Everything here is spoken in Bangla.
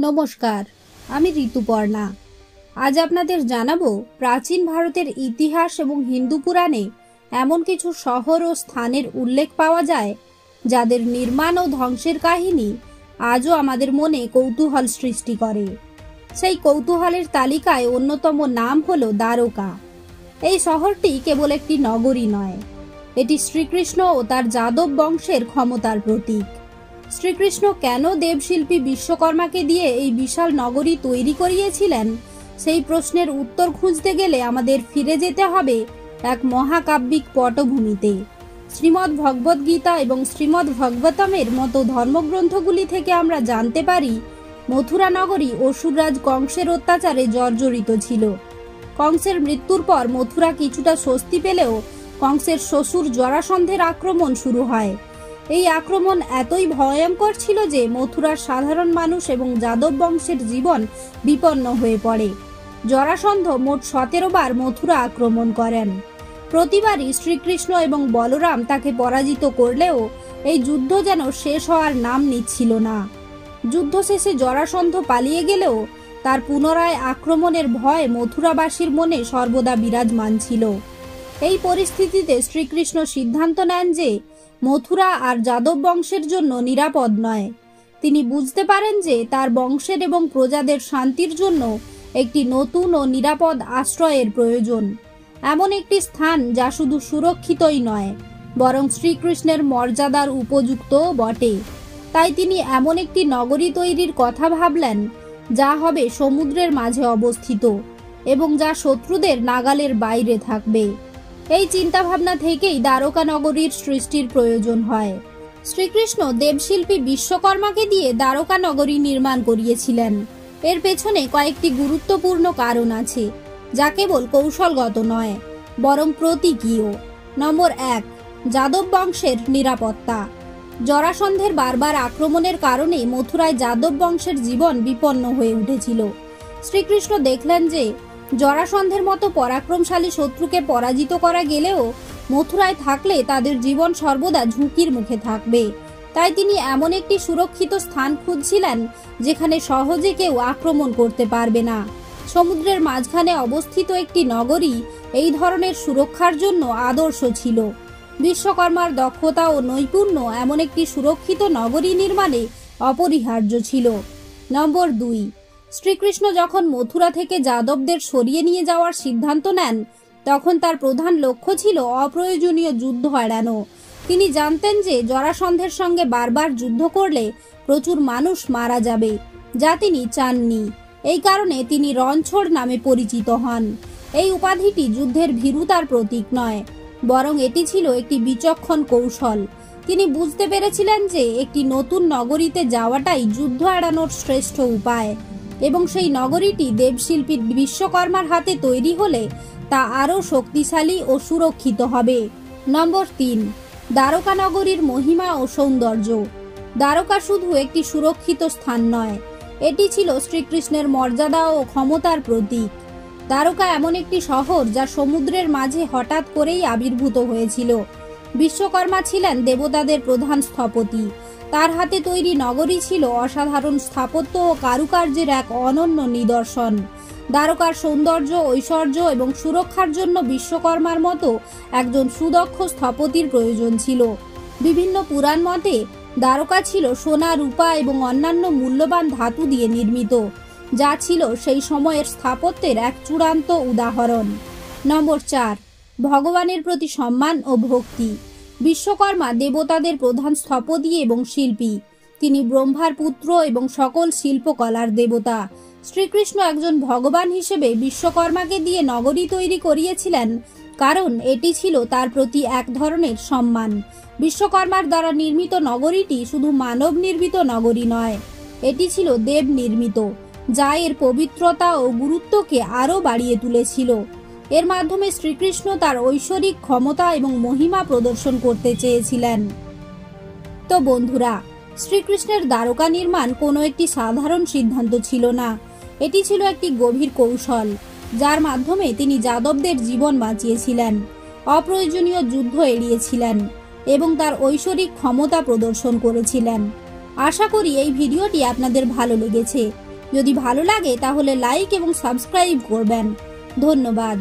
নমস্কার, আমি ঋতুপর্ণা। আজ আপনাদের জানাবো প্রাচীন ভারতের ইতিহাস এবং হিন্দু পুরাণে এমন কিছু শহর ও স্থানের উল্লেখ পাওয়া যায় যাদের নির্মাণ ও ধ্বংসের কাহিনী আজও আমাদের মনে কৌতূহল সৃষ্টি করে। সেই কৌতূহলের তালিকায় অন্যতম নাম হলো দ্বারকা। এই শহরটি কেবল একটি নগরী নয়, এটি শ্রীকৃষ্ণ ও তার যাদব বংশের ক্ষমতার প্রতীক। শ্রীকৃষ্ণ কেন দেবশিল্পী বিশ্বকর্মাকে দিয়ে এই বিশাল নগরী তৈরি করিয়েছিলেন, সেই প্রশ্নের উত্তর খুঁজতে গেলে আমাদের ফিরে যেতে হবে এক মহাকাব্যিক পটভূমিতে। শ্রীমদ্ ভগবদ গীতা এবং শ্রীমদ্ ভগবতমের মতো ধর্মগ্রন্থগুলি থেকে আমরা জানতে পারি মথুরা নগরী অসুররাজ কংসের অত্যাচারে জর্জরিত ছিল। কংসের মৃত্যুর পর মথুরা কিছুটা স্বস্তি পেলেও কংসের শ্বশুর জরাসন্ধের আক্রমণ শুরু হয়। এই আক্রমণ এতই ভয়ঙ্কর ছিল যে মথুরার সাধারণ মানুষ এবং যাদব বংশের জীবন বিপন্ন হয়ে পড়ে। জরাসন্ধ মোট 17 বার মথুরা আক্রমণ করেন। প্রতিবারই শ্রীকৃষ্ণ এবং বলরাম তাকে পরাজিত করলেও এই যুদ্ধ যেন শেষ হওয়ার নাম নিচ্ছিল না। যুদ্ধ শেষে জরাসন্ধ পালিয়ে গেলেও তার পুনরায় আক্রমণের ভয় মথুরাবাসীর মনে সর্বদা বিরাজমান ছিল। এই পরিস্থিতিতে শ্রীকৃষ্ণ সিদ্ধান্ত নেন যে মথুরা আর যাদব বংশের জন্য নিরাপদ নয়। তিনি বুঝতে পারেন যে তার বংশের এবং প্রজাদের শান্তির জন্য একটি নতুন ও নিরাপদ আশ্রয়ের প্রয়োজন, এমন একটি স্থান যা শুধু সুরক্ষিতই নয় বরং শ্রীকৃষ্ণের মর্যাদার উপযুক্তও বটে। তাই তিনি এমন একটি নগরী তৈরির কথা ভাবলেন যা হবে সমুদ্রের মাঝে অবস্থিত এবং যা শত্রুদের নাগালের বাইরে থাকবে। এই চিন্তাভাবনা থেকেই দ্বারকা নগরীর সৃষ্টির প্রয়োজন হয়। শ্রীকৃষ্ণ দেবশিল্পী বিশ্বকর্মাকে দিয়ে দ্বারকা নগরী নির্মাণ করিয়েছিলেন। এর পেছনে কয়েকটি গুরুত্বপূর্ণ কারণ আছে, যা কেবল কৌশলগত নয় বরং প্রতীকীয়। নম্বর 1, যাদব বংশের নিরাপত্তা। জরাসন্ধের বারবার আক্রমণের কারণে মথুরায় যাদব বংশের জীবন বিপন্ন হয়ে উঠেছিল। শ্রীকৃষ্ণ দেখলেন যে জরাসন্ধের মতো পরাক্রমশালী শত্রুকে পরাজিত করা গেলেও মথুরায় থাকলে তাদের জীবন সর্বদা ঝুঁকির মুখে থাকবে। তাই তিনি এমন একটি সুরক্ষিত স্থান খুঁজছিলেন যেখানে সহজে কেউ আক্রমণ করতে পারবে না। সমুদ্রের মাঝখানে অবস্থিত একটি নগরী এই ধরনের সুরক্ষার জন্য আদর্শ ছিল। বিশ্বকর্মার দক্ষতা ও নৈপুণ্য এমন একটি সুরক্ষিত নগরী নির্মাণে অপরিহার্য ছিল। নম্বর 2, শ্রীকৃষ্ণ যখন মথুরা থেকে যাদবদের সরিয়ে নিয়ে যাওয়ার সিদ্ধান্ত নেন তখন তার প্রধান লক্ষ্য ছিল অপ্রয়োজনীয় যুদ্ধ এড়ানো। তিনি জানতেন যে জরাসন্ধের সঙ্গে বারবার যুদ্ধ করলে প্রচুর মানুষ মারা যাবে, যা তিনি চাননি। এই কারণে তিনি রণছোড় নামে পরিচিত হন। এই উপাধিটি যুদ্ধের ভীরুতার প্রতীক নয় বরং এটি ছিল একটি বিচক্ষণ কৌশল। তিনি বুঝতে পেরেছিলেন যে একটি নতুন নগরীতে যাওয়াটাই যুদ্ধ এড়ানোর শ্রেষ্ঠ উপায় এবং সেই নগরীটি দেবশিল্পী বিশ্বকর্মার হাতে তৈরি হলে তা আরও শক্তিশালী ও সুরক্ষিত হবে। নম্বর 3, দ্বারকা নগরীর মহিমা ও সৌন্দর্য। দ্বারকা শুধু একটি সুরক্ষিত স্থান নয়, এটি ছিল শ্রীকৃষ্ণের মর্যাদা ও ক্ষমতার প্রতীক। দ্বারকা এমন একটি শহর যা সমুদ্রের মাঝে হঠাৎ করেই আবির্ভূত হয়েছিল। বিশ্বকর্মা ছিলেন দেবতাদের প্রধান স্থপতি। তার হাতে তৈরি নগরী ছিল অসাধারণ স্থাপত্য ও কারুকার্যের এক অনন্য নিদর্শন। দ্বারকার সৌন্দর্য, ঐশ্বর্য এবং সুরক্ষার জন্য বিশ্বকর্মার মতো একজন সুদক্ষ স্থপতির প্রয়োজন ছিল। বিভিন্ন পুরাণ মতে দ্বারকা ছিল সোনা, রূপা এবং অন্যান্য মূল্যবান ধাতু দিয়ে নির্মিত, যা ছিল সেই সময়ের স্থাপত্যের এক চূড়ান্ত উদাহরণ। নম্বর 4, ভগবানের প্রতি সম্মান ও ভক্তি। বিশ্বকর্মা দেবতাদের প্রধান স্থপতি এবং শিল্পী। তিনি ব্রহ্মার পুত্র এবং সকল শিল্পকলার দেবতা। শ্রীকৃষ্ণ একজন ভগবান হিসেবে বিশ্বকর্মাকে দিয়ে নগরী তৈরি করিয়েছিলেন কারণ এটি ছিল তার প্রতি এক ধরনের সম্মান। বিশ্বকর্মার দ্বারা নির্মিত নগরীটি শুধু মানব নির্মিত নগরী নয়, এটি ছিল দেব নির্মিত, যা এর পবিত্রতা ও গুরুত্বকে আরও বাড়িয়ে তুলেছিল। এর মাধ্যমে শ্রীকৃষ্ণ তার ঐশ্বরিক ক্ষমতা এবং মহিমা প্রদর্শন করতে চেয়েছিলেন। তো বন্ধুরা, শ্রীকৃষ্ণের দ্বারকা নির্মাণ কোনো একটি সাধারণ সিদ্ধান্ত ছিল না, এটি ছিল একটি গভীর কৌশল যার মাধ্যমে তিনি যাদবদের জীবন বাঁচিয়েছিলেন, অপ্রয়োজনীয় যুদ্ধ এড়িয়েছিলেন এবং তার ঐশ্বরিক ক্ষমতা প্রদর্শন করেছিলেন। আশা করি এই ভিডিওটি আপনাদের ভালো লেগেছে। যদি ভালো লাগে তাহলে লাইক এবং সাবস্ক্রাইব করবেন। ধন্যবাদ।